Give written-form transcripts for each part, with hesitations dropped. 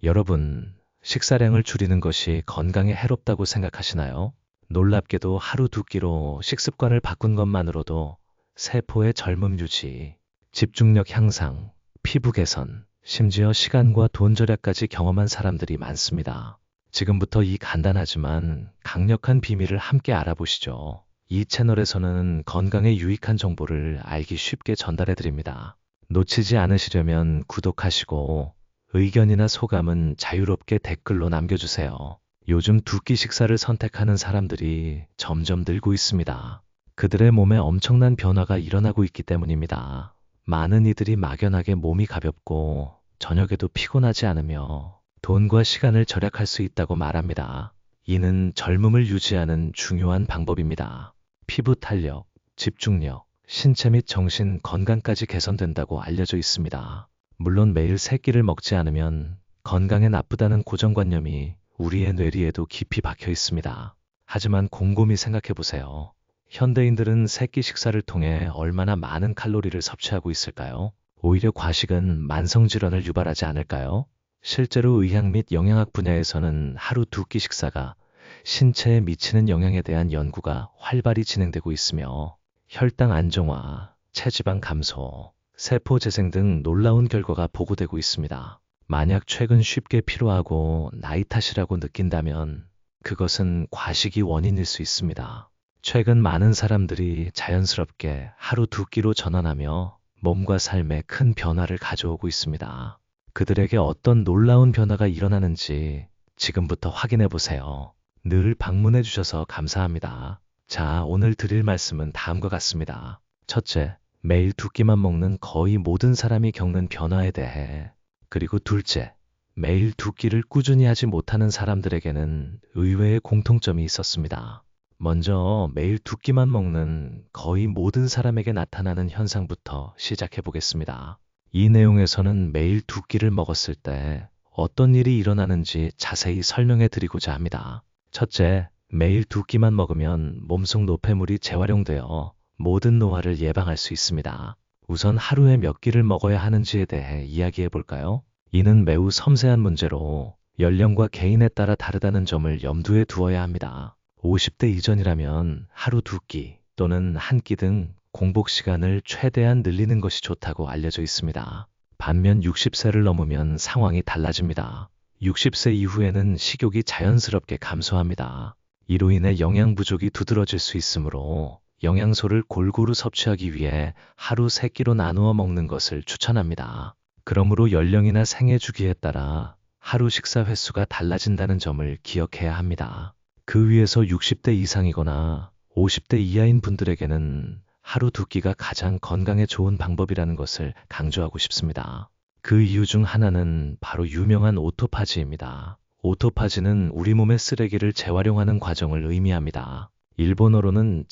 여러분, 식사량을 줄이는 것이 건강에 해롭다고 생각하시나요? 놀랍게도 하루 두 끼로 식습관을 바꾼 것만으로도 세포의 젊음 유지, 집중력 향상, 피부 개선, 심지어 시간과 돈 절약까지 경험한 사람들이 많습니다. 지금부터 이 간단하지만 강력한 비밀을 함께 알아보시죠. 이 채널에서는 건강에 유익한 정보를 알기 쉽게 전달해 드립니다. 놓치지 않으시려면 구독하시고 의견이나 소감은 자유롭게 댓글로 남겨주세요. 요즘 두 끼 식사를 선택하는 사람들이 점점 늘고 있습니다. 그들의 몸에 엄청난 변화가 일어나고 있기 때문입니다. 많은 이들이 막연하게 몸이 가볍고 저녁에도 피곤하지 않으며 돈과 시간을 절약할 수 있다고 말합니다. 이는 젊음을 유지하는 중요한 방법입니다. 피부 탄력, 집중력, 신체 및 정신 건강까지 개선된다고 알려져 있습니다. 물론 매일 세 끼를 먹지 않으면 건강에 나쁘다는 고정관념이 우리의 뇌리에도 깊이 박혀 있습니다. 하지만 곰곰이 생각해 보세요. 현대인들은 세 끼 식사를 통해 얼마나 많은 칼로리를 섭취하고 있을까요? 오히려 과식은 만성질환을 유발하지 않을까요? 실제로 의학 및 영양학 분야에서는 하루 두 끼 식사가 신체에 미치는 영향에 대한 연구가 활발히 진행되고 있으며 혈당 안정화, 체지방 감소, 세포 재생 등 놀라운 결과가 보고되고 있습니다. 만약 최근 쉽게 피로하고 나이 탓이라고 느낀다면 그것은 과식이 원인일 수 있습니다. 최근 많은 사람들이 자연스럽게 하루 두 끼로 전환하며 몸과 삶에 큰 변화를 가져오고 있습니다. 그들에게 어떤 놀라운 변화가 일어나는지 지금부터 확인해 보세요. 늘 방문해 주셔서 감사합니다. 자, 오늘 드릴 말씀은 다음과 같습니다. 첫째, 매일 두 끼만 먹는 거의 모든 사람이 겪는 변화에 대해. 그리고 둘째, 매일 두 끼를 꾸준히 하지 못하는 사람들에게는 의외의 공통점이 있었습니다. 먼저 매일 두 끼만 먹는 거의 모든 사람에게 나타나는 현상부터 시작해 보겠습니다. 이 내용에서는 매일 두 끼를 먹었을 때 어떤 일이 일어나는지 자세히 설명해 드리고자 합니다. 첫째, 매일 두 끼만 먹으면 몸속 노폐물이 재활용되어 모든 노화를 예방할 수 있습니다. 우선 하루에 몇 끼를 먹어야 하는지에 대해 이야기해 볼까요? 이는 매우 섬세한 문제로 연령과 개인에 따라 다르다는 점을 염두에 두어야 합니다. 50대 이전이라면 하루 두 끼 또는 한 끼 등 공복 시간을 최대한 늘리는 것이 좋다고 알려져 있습니다. 반면 60세를 넘으면 상황이 달라집니다. 60세 이후에는 식욕이 자연스럽게 감소합니다. 이로 인해 영양 부족이 두드러질 수 있으므로 영양소를 골고루 섭취하기 위해 하루 세 끼로 나누어 먹는 것을 추천합니다. 그러므로 연령이나 생애 주기에 따라 하루 식사 횟수가 달라진다는 점을 기억해야 합니다. 그 위에서 60대 이상이거나 50대 이하인 분들에게는 하루 두 끼가 가장 건강에 좋은 방법이라는 것을 강조하고 싶습니다. 그 이유 중 하나는 바로 유명한 오토파지입니다. 오토파지는 우리 몸의 쓰레기를 재활용하는 과정을 의미합니다. 일본어로는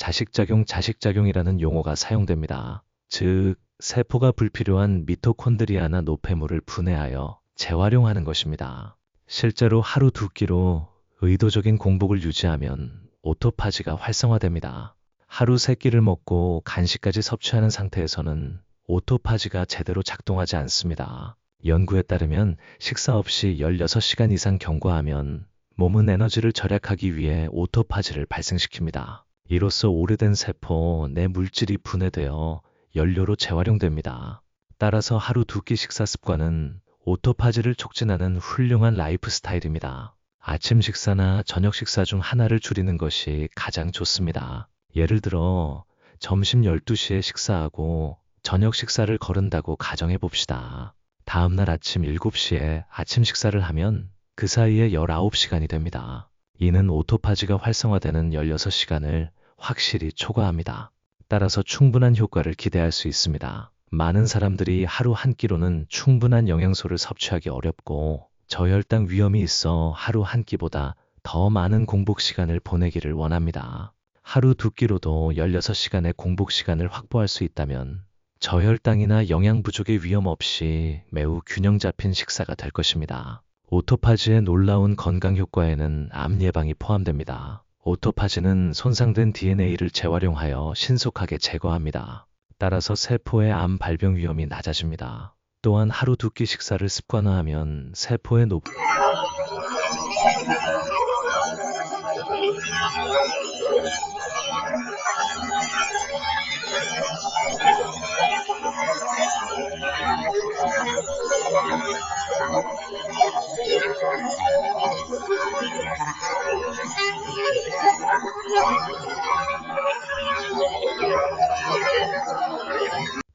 자식작용이라는 용어가 사용됩니다. 즉, 세포가 불필요한 미토콘드리아나 노폐물을 분해하여 재활용하는 것입니다. 실제로 하루 두 끼로 의도적인 공복을 유지하면 오토파지가 활성화됩니다. 하루 세 끼를 먹고 간식까지 섭취하는 상태에서는 오토파지가 제대로 작동하지 않습니다. 연구에 따르면 식사 없이 16시간 이상 경과하면 몸은 에너지를 절약하기 위해 오토파지를 발생시킵니다. 이로써 오래된 세포 내 물질이 분해되어 연료로 재활용됩니다. 따라서 하루 두 끼 식사 습관은 오토파지를 촉진하는 훌륭한 라이프 스타일입니다. 아침 식사나 저녁 식사 중 하나를 줄이는 것이 가장 좋습니다. 예를 들어 점심 12시에 식사하고 저녁 식사를 거른다고 가정해 봅시다. 다음날 아침 7시에 아침 식사를 하면 그 사이에 19시간이 됩니다. 이는 오토파지가 활성화되는 16시간을 확실히 초과합니다. 따라서 충분한 효과를 기대할 수 있습니다. 많은 사람들이 하루 한 끼로는 충분한 영양소를 섭취하기 어렵고 저혈당 위험이 있어 하루 한 끼보다 더 많은 공복 시간을 보내기를 원합니다. 하루 두 끼로도 16시간의 공복 시간을 확보할 수 있다면 저혈당이나 영양 부족의 위험 없이 매우 균형 잡힌 식사가 될 것입니다. 오토파지의 놀라운 건강 효과에는 암 예방이 포함됩니다. 오토파지는 손상된 DNA를 재활용하여 신속하게 제거합니다. 따라서 세포의 암 발병 위험이 낮아집니다. 또한 하루 두 끼 식사를 습관화하면 세포의 높은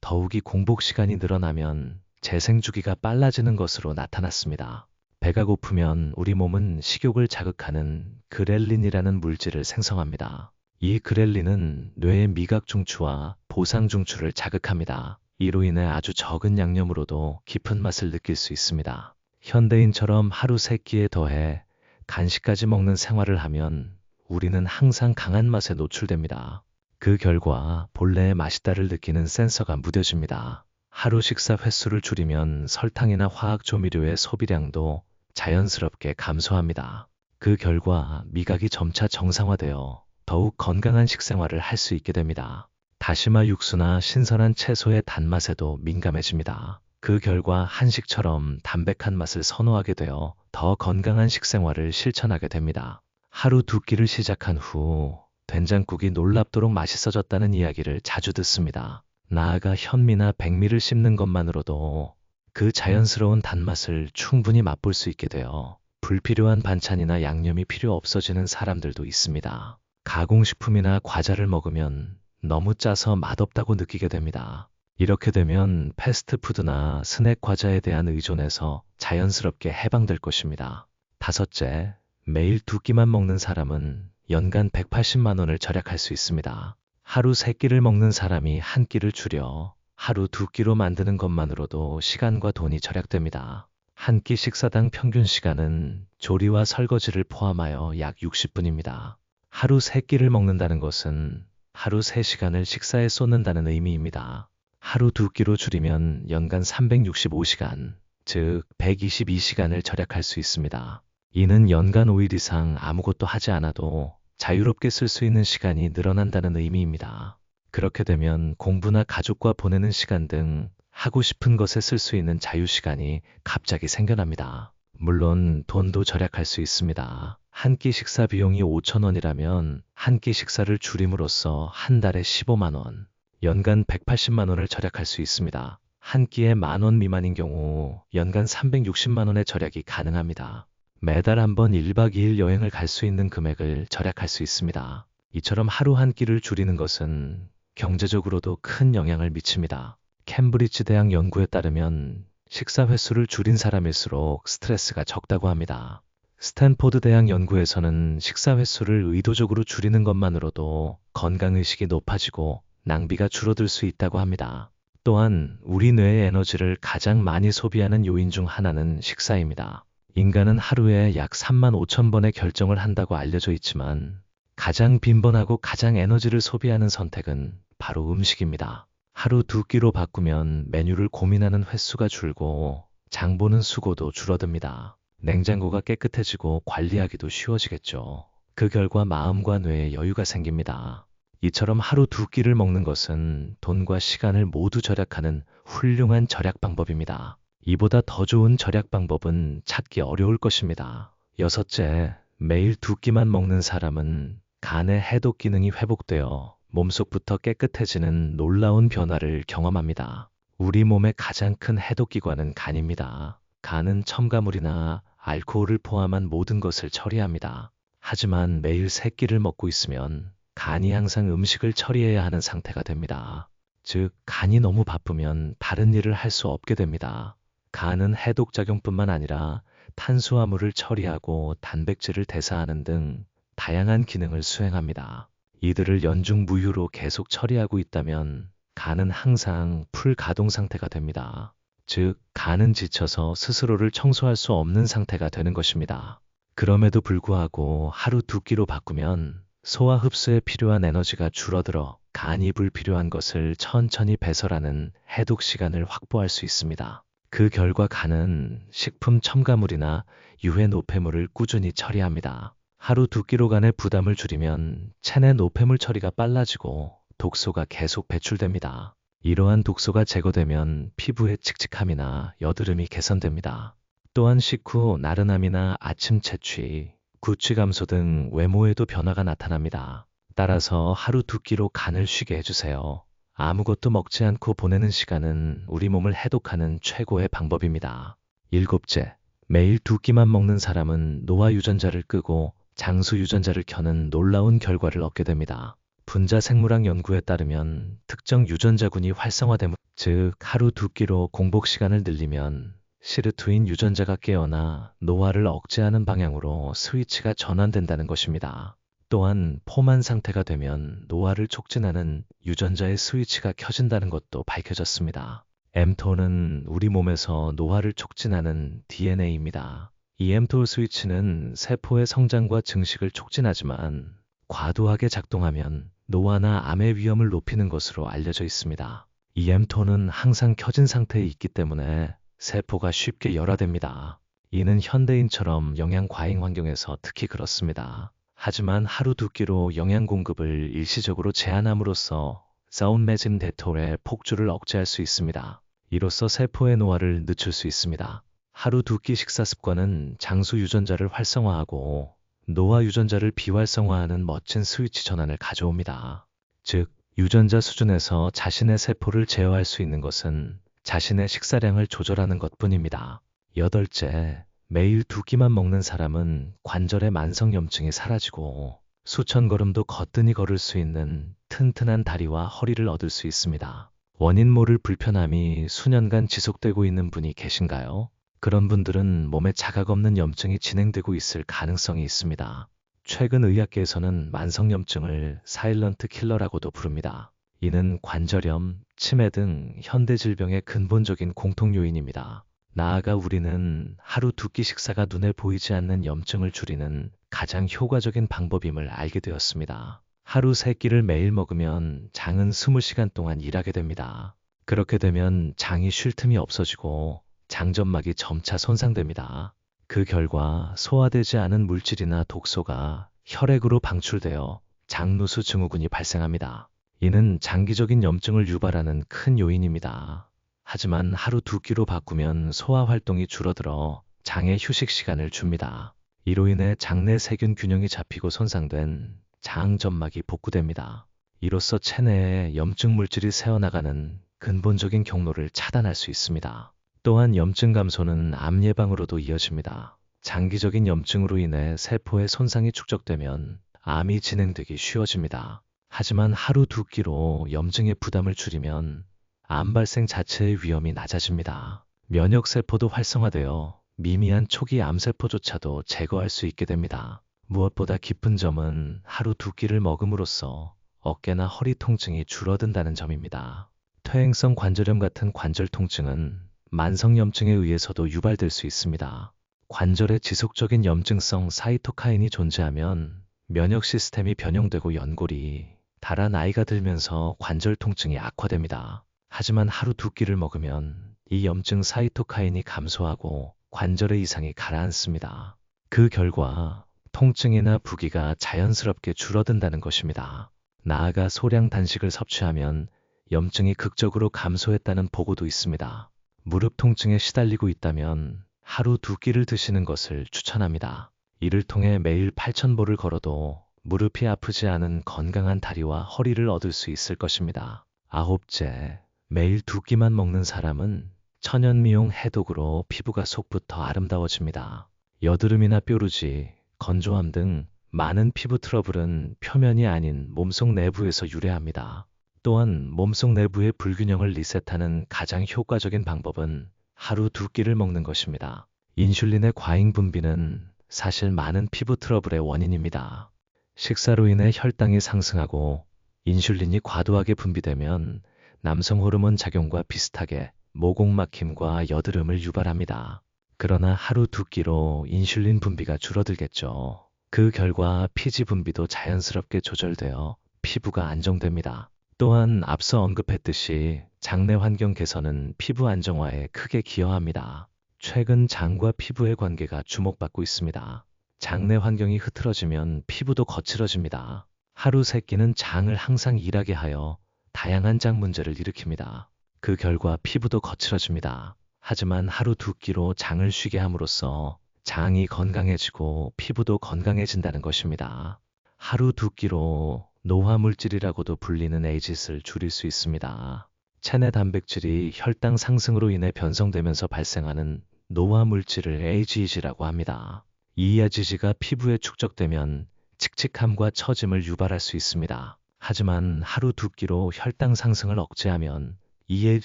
더욱이 공복 시간이 늘어나면 재생 주기가 빨라지는 것으로 나타났습니다. 배가 고프면 우리 몸은 식욕을 자극하는 그렐린이라는 물질을 생성합니다. 이 그렐린은 뇌의 미각 중추와 보상 중추를 자극합니다. 이로 인해 아주 적은 양념으로도 깊은 맛을 느낄 수 있습니다. 현대인처럼 하루 세 끼에 더해 간식까지 먹는 생활을 하면 우리는 항상 강한 맛에 노출됩니다. 그 결과 본래의 맛있다를 느끼는 센서가 무뎌집니다. 하루 식사 횟수를 줄이면 설탕이나 화학 조미료의 소비량도 자연스럽게 감소합니다. 그 결과 미각이 점차 정상화되어 더욱 건강한 식생활을 할 수 있게 됩니다. 다시마 육수나 신선한 채소의 단맛에도 민감해집니다. 그 결과 한식처럼 담백한 맛을 선호하게 되어 더 건강한 식생활을 실천하게 됩니다. 하루 두 끼를 시작한 후 된장국이 놀랍도록 맛있어졌다는 이야기를 자주 듣습니다. 나아가 현미나 백미를 씹는 것만으로도 그 자연스러운 단맛을 충분히 맛볼 수 있게 되어 불필요한 반찬이나 양념이 필요 없어지는 사람들도 있습니다. 가공식품이나 과자를 먹으면 너무 짜서 맛없다고 느끼게 됩니다. 이렇게 되면 패스트푸드나 스낵 과자에 대한 의존에서 자연스럽게 해방될 것입니다. 다섯째, 매일 두 끼만 먹는 사람은 연간 180만 원을 절약할 수 있습니다. 하루 세 끼를 먹는 사람이 한 끼를 줄여 하루 두 끼로 만드는 것만으로도 시간과 돈이 절약됩니다. 한 끼 식사당 평균 시간은 조리와 설거지를 포함하여 약 60분입니다. 하루 세 끼를 먹는다는 것은 하루 3시간을 식사에 쏟는다는 의미입니다. 하루 두 끼로 줄이면 연간 365시간, 즉 122시간을 절약할 수 있습니다. 이는 연간 5일 이상 아무것도 하지 않아도 자유롭게 쓸 수 있는 시간이 늘어난다는 의미입니다. 그렇게 되면 공부나 가족과 보내는 시간 등 하고 싶은 것에 쓸 수 있는 자유시간이 갑자기 생겨납니다. 물론 돈도 절약할 수 있습니다. 한 끼 식사 비용이 5,000원이라면 한 끼 식사를 줄임으로써 한 달에 15만 원, 연간 180만 원을 절약할 수 있습니다. 한 끼에 10,000원 미만인 경우 연간 360만 원의 절약이 가능합니다. 매달 한 번 1박 2일 여행을 갈 수 있는 금액을 절약할 수 있습니다. 이처럼 하루 한 끼를 줄이는 것은 경제적으로도 큰 영향을 미칩니다. 캠브리지 대학 연구에 따르면 식사 횟수를 줄인 사람일수록 스트레스가 적다고 합니다. 스탠포드 대학 연구에서는 식사 횟수를 의도적으로 줄이는 것만으로도 건강의식이 높아지고 낭비가 줄어들 수 있다고 합니다. 또한 우리 뇌의 에너지를 가장 많이 소비하는 요인 중 하나는 식사입니다. 인간은 하루에 약 35,000번의 결정을 한다고 알려져 있지만 가장 빈번하고 가장 에너지를 소비하는 선택은 바로 음식입니다. 하루 두 끼로 바꾸면 메뉴를 고민하는 횟수가 줄고 장 보는 수고도 줄어듭니다. 냉장고가 깨끗해지고 관리하기도 쉬워지겠죠. 그 결과 마음과 뇌에 여유가 생깁니다. 이처럼 하루 두 끼를 먹는 것은 돈과 시간을 모두 절약하는 훌륭한 절약 방법입니다. 이보다 더 좋은 절약 방법은 찾기 어려울 것입니다. 여섯째, 매일 두 끼만 먹는 사람은 간의 해독 기능이 회복되어 몸속부터 깨끗해지는 놀라운 변화를 경험합니다. 우리 몸의 가장 큰 해독기관은 간입니다. 간은 첨가물이나 알코올을 포함한 모든 것을 처리합니다. 하지만 매일 세 끼를 먹고 있으면 간이 항상 음식을 처리해야 하는 상태가 됩니다. 즉, 간이 너무 바쁘면 다른 일을 할 수 없게 됩니다. 간은 해독작용뿐만 아니라 탄수화물을 처리하고 단백질을 대사하는 등 다양한 기능을 수행합니다. 이들을 연중 무휴로 계속 처리하고 있다면 간은 항상 풀 가동 상태가 됩니다. 즉, 간은 지쳐서 스스로를 청소할 수 없는 상태가 되는 것입니다. 그럼에도 불구하고 하루 두 끼로 바꾸면 소화 흡수에 필요한 에너지가 줄어들어 간이 불필요한 것을 천천히 배설하는 해독 시간을 확보할 수 있습니다. 그 결과 간은 식품 첨가물이나 유해 노폐물을 꾸준히 처리합니다. 하루 두 끼로 간의 부담을 줄이면 체내 노폐물 처리가 빨라지고 독소가 계속 배출됩니다. 이러한 독소가 제거되면 피부의 칙칙함이나 여드름이 개선됩니다. 또한 식후 나른함이나 아침 채취, 구취 감소 등 외모에도 변화가 나타납니다. 따라서 하루 두 끼로 간을 쉬게 해주세요. 아무것도 먹지 않고 보내는 시간은 우리 몸을 해독하는 최고의 방법입니다. 일곱째, 매일 두 끼만 먹는 사람은 노화 유전자를 끄고 장수 유전자를 켜는 놀라운 결과를 얻게 됩니다. 분자 생물학 연구에 따르면 특정 유전자군이 활성화됨, 즉 하루 두 끼로 공복 시간을 늘리면 시르투인 유전자가 깨어나 노화를 억제하는 방향으로 스위치가 전환된다는 것입니다. 또한 포만 상태가 되면 노화를 촉진하는 유전자의 스위치가 켜진다는 것도 밝혀졌습니다. mTOR는 우리 몸에서 노화를 촉진하는 DNA입니다. 이 mTOR 스위치는 세포의 성장과 증식을 촉진하지만 과도하게 작동하면 노화나 암의 위험을 높이는 것으로 알려져 있습니다. 이 mTOR는 항상 켜진 상태에 있기 때문에 세포가 쉽게 열화됩니다. 이는 현대인처럼 영양 과잉 환경에서 특히 그렇습니다. 하지만 하루 두 끼로 영양 공급을 일시적으로 제한함으로써 사운메진 데톨의 폭주를 억제할 수 있습니다. 이로써 세포의 노화를 늦출 수 있습니다. 하루 두 끼 식사 습관은 장수 유전자를 활성화하고 노화 유전자를 비활성화하는 멋진 스위치 전환을 가져옵니다. 즉, 유전자 수준에서 자신의 세포를 제어할 수 있는 것은 자신의 식사량을 조절하는 것뿐입니다. 여덟째, 매일 두 끼만 먹는 사람은 관절의 만성염증이 사라지고 수천 걸음도 거뜬히 걸을 수 있는 튼튼한 다리와 허리를 얻을 수 있습니다. 원인 모를 불편함이 수년간 지속되고 있는 분이 계신가요? 그런 분들은 몸에 자각 없는 염증이 진행되고 있을 가능성이 있습니다. 최근 의학계에서는 만성염증을 사일런트 킬러라고도 부릅니다. 이는 관절염, 치매 등 현대 질병의 근본적인 공통 요인입니다. 나아가 우리는 하루 두 끼 식사가 눈에 보이지 않는 염증을 줄이는 가장 효과적인 방법임을 알게 되었습니다. 하루 세 끼를 매일 먹으면 장은 20시간 동안 일하게 됩니다. 그렇게 되면 장이 쉴 틈이 없어지고 장점막이 점차 손상됩니다. 그 결과 소화되지 않은 물질이나 독소가 혈액으로 방출되어 장누수 증후군이 발생합니다. 이는 장기적인 염증을 유발하는 큰 요인입니다. 하지만 하루 두 끼로 바꾸면 소화 활동이 줄어들어 장의 휴식 시간을 줍니다. 이로 인해 장내 세균 균형이 잡히고 손상된 장점막이 복구됩니다. 이로써 체내에 염증 물질이 새어나가는 근본적인 경로를 차단할 수 있습니다. 또한 염증 감소는 암 예방으로도 이어집니다. 장기적인 염증으로 인해 세포의 손상이 축적되면 암이 진행되기 쉬워집니다. 하지만 하루 두 끼로 염증의 부담을 줄이면 암 발생 자체의 위험이 낮아집니다. 면역세포도 활성화되어 미미한 초기 암세포조차도 제거할 수 있게 됩니다. 무엇보다 깊은 점은 하루 두 끼를 먹음으로써 어깨나 허리 통증이 줄어든다는 점입니다. 퇴행성 관절염 같은 관절 통증은 만성염증에 의해서도 유발될 수 있습니다. 관절에 지속적인 염증성 사이토카인이 존재하면 면역 시스템이 변형되고 연골이 닳아 나이가 들면서 관절 통증이 악화됩니다. 하지만 하루 두 끼를 먹으면 이 염증 사이토카인이 감소하고 관절의 이상이 가라앉습니다. 그 결과 통증이나 부기가 자연스럽게 줄어든다는 것입니다. 나아가 소량 단식을 섭취하면 염증이 극적으로 감소했다는 보고도 있습니다. 무릎 통증에 시달리고 있다면 하루 두 끼를 드시는 것을 추천합니다. 이를 통해 매일 8,000보를 걸어도 무릎이 아프지 않은 건강한 다리와 허리를 얻을 수 있을 것입니다. 아홉째, 매일 두 끼만 먹는 사람은 천연 미용 해독으로 피부가 속부터 아름다워집니다. 여드름이나 뾰루지, 건조함 등 많은 피부 트러블은 표면이 아닌 몸속 내부에서 유래합니다. 또한 몸속 내부의 불균형을 리셋하는 가장 효과적인 방법은 하루 두 끼를 먹는 것입니다. 인슐린의 과잉 분비는 사실 많은 피부 트러블의 원인입니다. 식사로 인해 혈당이 상승하고 인슐린이 과도하게 분비되면 남성 호르몬 작용과 비슷하게 모공 막힘과 여드름을 유발합니다. 그러나 하루 두 끼로 인슐린 분비가 줄어들겠죠. 그 결과 피지 분비도 자연스럽게 조절되어 피부가 안정됩니다. 또한 앞서 언급했듯이 장내 환경 개선은 피부 안정화에 크게 기여합니다. 최근 장과 피부의 관계가 주목받고 있습니다. 장내 환경이 흐트러지면 피부도 거칠어집니다. 하루 세 끼는 장을 항상 일하게 하여 다양한 장 문제를 일으킵니다. 그 결과 피부도 거칠어집니다. 하지만 하루 두 끼로 장을 쉬게 함으로써 장이 건강해지고 피부도 건강해진다는 것입니다. 하루 두 끼로 노화 물질이라고도 불리는 에이짓을 줄일 수 있습니다. 체내 단백질이 혈당 상승으로 인해 변성되면서 발생하는 노화 물질을 에이지이지라고 합니다. 이 에이지가 피부에 축적되면 칙칙함과 처짐을 유발할 수 있습니다. 하지만 하루 두 끼로 혈당 상승을 억제하면 이에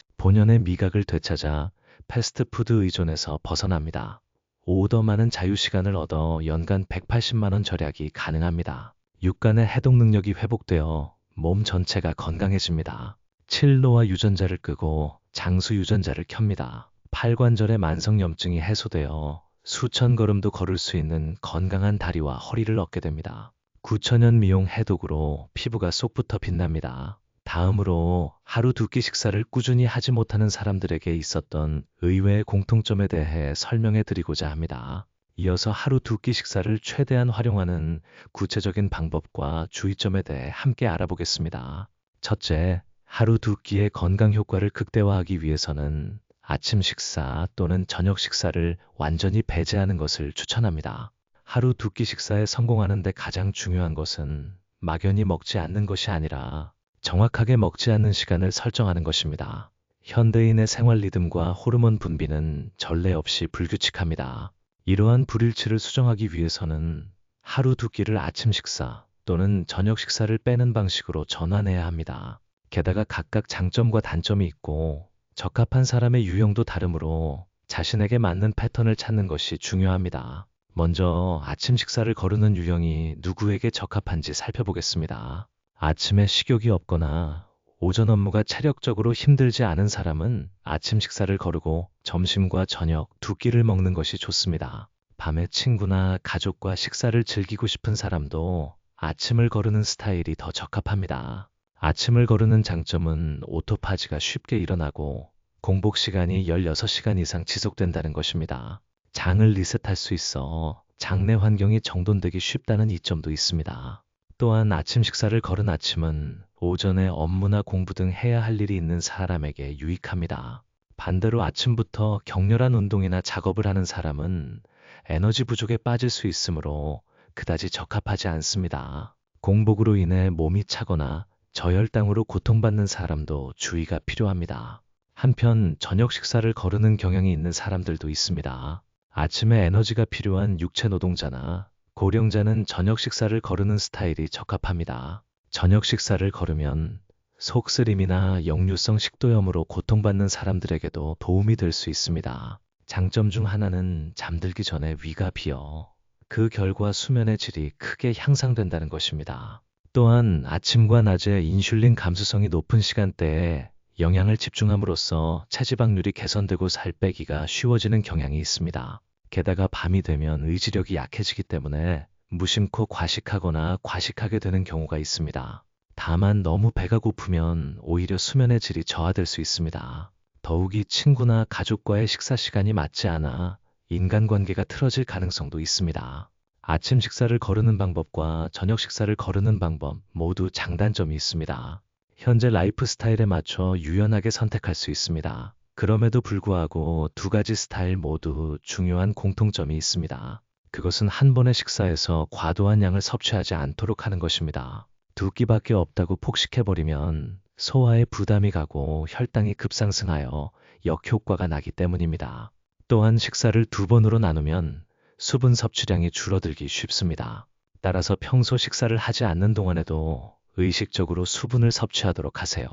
본연의 미각을 되찾아 패스트푸드 의존에서 벗어납니다. 오더 많은 자유시간을 얻어 연간 180만 원 절약이 가능합니다. 육간의 해독 능력이 회복되어 몸 전체가 건강해집니다. 7노화 유전자를 끄고 장수 유전자를 켭니다. 팔관절의 만성염증이 해소되어 수천 걸음도 걸을 수 있는 건강한 다리와 허리를 얻게 됩니다. 9천연 미용 해독으로 피부가 쏙부터 빛납니다. 다음으로 하루 두 끼 식사를 꾸준히 하지 못하는 사람들에게 있었던 의외의 공통점에 대해 설명해 드리고자 합니다. 이어서 하루 두 끼 식사를 최대한 활용하는 구체적인 방법과 주의점에 대해 함께 알아보겠습니다. 첫째, 하루 두 끼의 건강 효과를 극대화하기 위해서는 아침 식사 또는 저녁 식사를 완전히 배제하는 것을 추천합니다. 하루 두 끼 식사에 성공하는 데 가장 중요한 것은 막연히 먹지 않는 것이 아니라 정확하게 먹지 않는 시간을 설정하는 것입니다. 현대인의 생활 리듬과 호르몬 분비는 전례 없이 불규칙합니다. 이러한 불일치를 수정하기 위해서는 하루 두 끼를 아침 식사 또는 저녁 식사를 빼는 방식으로 전환해야 합니다. 게다가 각각 장점과 단점이 있고 적합한 사람의 유형도 다르므로 자신에게 맞는 패턴을 찾는 것이 중요합니다. 먼저 아침 식사를 거르는 유형이 누구에게 적합한지 살펴보겠습니다. 아침에 식욕이 없거나 오전 업무가 체력적으로 힘들지 않은 사람은 아침 식사를 거르고 점심과 저녁 두 끼를 먹는 것이 좋습니다. 밤에 친구나 가족과 식사를 즐기고 싶은 사람도 아침을 거르는 스타일이 더 적합합니다. 아침을 거르는 장점은 오토파지가 쉽게 일어나고 공복 시간이 16시간 이상 지속된다는 것입니다. 장을 리셋할 수 있어 장내 환경이 정돈되기 쉽다는 이점도 있습니다. 또한 아침 식사를 거른 아침은 오전에 업무나 공부 등 해야 할 일이 있는 사람에게 유익합니다. 반대로 아침부터 격렬한 운동이나 작업을 하는 사람은 에너지 부족에 빠질 수 있으므로 그다지 적합하지 않습니다. 공복으로 인해 몸이 차거나 저혈당으로 고통받는 사람도 주의가 필요합니다. 한편 저녁 식사를 거르는 경향이 있는 사람들도 있습니다. 아침에 에너지가 필요한 육체 노동자나 고령자는 저녁 식사를 거르는 스타일이 적합합니다. 저녁 식사를 거르면 속쓰림이나 역류성 식도염으로 고통받는 사람들에게도 도움이 될 수 있습니다. 장점 중 하나는 잠들기 전에 위가 비어 그 결과 수면의 질이 크게 향상된다는 것입니다. 또한 아침과 낮에 인슐린 감수성이 높은 시간대에 영양을 집중함으로써 체지방률이 개선되고 살 빼기가 쉬워지는 경향이 있습니다. 게다가 밤이 되면 의지력이 약해지기 때문에 무심코 과식하거나 과식하게 되는 경우가 있습니다. 다만 너무 배가 고프면 오히려 수면의 질이 저하될 수 있습니다. 더욱이 친구나 가족과의 식사 시간이 맞지 않아 인간관계가 틀어질 가능성도 있습니다. 아침 식사를 거르는 방법과 저녁 식사를 거르는 방법 모두 장단점이 있습니다. 현재 라이프 스타일에 맞춰 유연하게 선택할 수 있습니다. 그럼에도 불구하고 두 가지 스타일 모두 중요한 공통점이 있습니다. 그것은 한 번의 식사에서 과도한 양을 섭취하지 않도록 하는 것입니다. 두 끼밖에 없다고 폭식해버리면 소화에 부담이 가고 혈당이 급상승하여 역효과가 나기 때문입니다. 또한 식사를 두 번으로 나누면 수분 섭취량이 줄어들기 쉽습니다. 따라서 평소 식사를 하지 않는 동안에도 의식적으로 수분을 섭취하도록 하세요.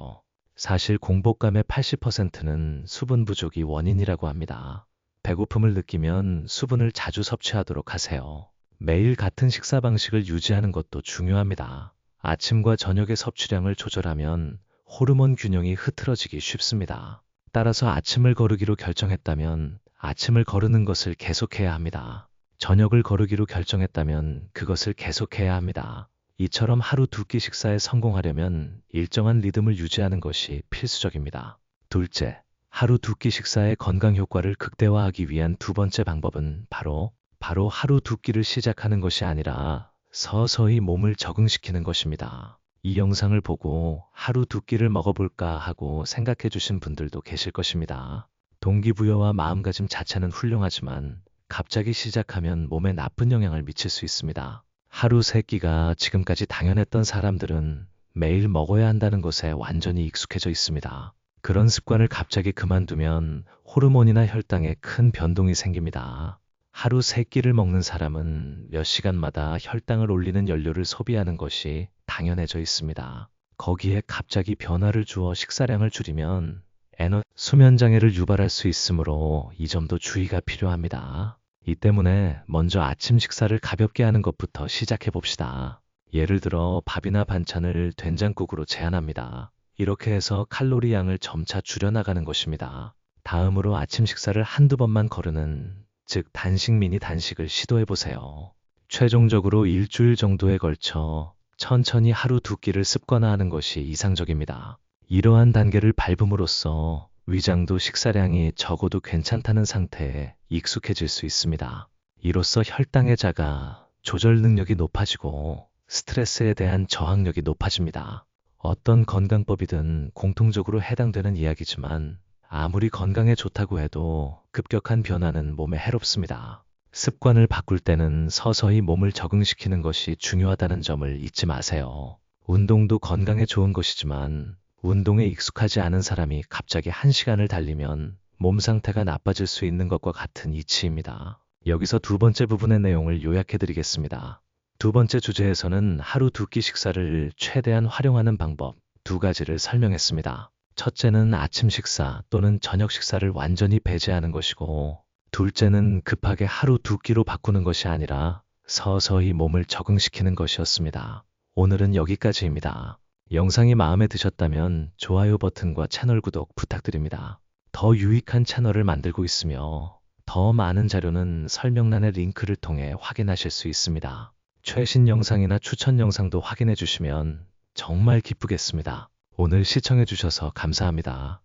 사실 공복감의 80%는 수분 부족이 원인이라고 합니다. 배고픔을 느끼면 수분을 자주 섭취하도록 하세요. 매일 같은 식사 방식을 유지하는 것도 중요합니다. 아침과 저녁의 섭취량을 조절하면 호르몬 균형이 흐트러지기 쉽습니다. 따라서 아침을 거르기로 결정했다면 아침을 거르는 것을 계속해야 합니다. 저녁을 거르기로 결정했다면 그것을 계속해야 합니다. 이처럼 하루 두 끼 식사에 성공하려면 일정한 리듬을 유지하는 것이 필수적입니다. 둘째, 하루 두 끼 식사의 건강 효과를 극대화하기 위한 두 번째 방법은 바로 하루 두 끼를 시작하는 것이 아니라 서서히 몸을 적응시키는 것입니다. 이 영상을 보고 하루 두 끼를 먹어볼까 하고 생각해 주신 분들도 계실 것입니다. 동기부여와 마음가짐 자체는 훌륭하지만 갑자기 시작하면 몸에 나쁜 영향을 미칠 수 있습니다. 하루 세 끼가 지금까지 당연했던 사람들은 매일 먹어야 한다는 것에 완전히 익숙해져 있습니다. 그런 습관을 갑자기 그만두면 호르몬이나 혈당에 큰 변동이 생깁니다. 하루 세 끼를 먹는 사람은 몇 시간마다 혈당을 올리는 연료를 소비하는 것이 당연해져 있습니다. 거기에 갑자기 변화를 주어 식사량을 줄이면 수면 장애를 유발할 수 있으므로 이 점도 주의가 필요합니다. 이 때문에 먼저 아침 식사를 가볍게 하는 것부터 시작해 봅시다. 예를 들어 밥이나 반찬을 된장국으로 제한합니다. 이렇게 해서 칼로리 양을 점차 줄여나가는 것입니다. 다음으로 아침 식사를 한두 번만 거르는, 즉 단식 미니 단식을 시도해 보세요. 최종적으로 일주일 정도에 걸쳐 천천히 하루 두 끼를 습관화하는 것이 이상적입니다. 이러한 단계를 밟음으로써 위장도 식사량이 적어도 괜찮다는 상태에 익숙해질 수 있습니다. 이로써 혈당의 자가 조절 능력이 높아지고 스트레스에 대한 저항력이 높아집니다. 어떤 건강법이든 공통적으로 해당되는 이야기지만 아무리 건강에 좋다고 해도 급격한 변화는 몸에 해롭습니다. 습관을 바꿀 때는 서서히 몸을 적응시키는 것이 중요하다는 점을 잊지 마세요. 운동도 건강에 좋은 것이지만 운동에 익숙하지 않은 사람이 갑자기 1시간을 달리면 몸 상태가 나빠질 수 있는 것과 같은 이치입니다. 여기서 두 번째 부분의 내용을 요약해 드리겠습니다. 두 번째 주제에서는 하루 두 끼 식사를 최대한 활용하는 방법 두 가지를 설명했습니다. 첫째는 아침 식사 또는 저녁 식사를 완전히 배제하는 것이고, 둘째는 급하게 하루 두 끼로 바꾸는 것이 아니라 서서히 몸을 적응시키는 것이었습니다. 오늘은 여기까지입니다. 영상이 마음에 드셨다면 좋아요 버튼과 채널 구독 부탁드립니다. 더 유익한 채널을 만들고 있으며 더 많은 자료는 설명란의 링크를 통해 확인하실 수 있습니다. 최신 영상이나 추천 영상도 확인해 주시면 정말 기쁘겠습니다. 오늘 시청해 주셔서 감사합니다.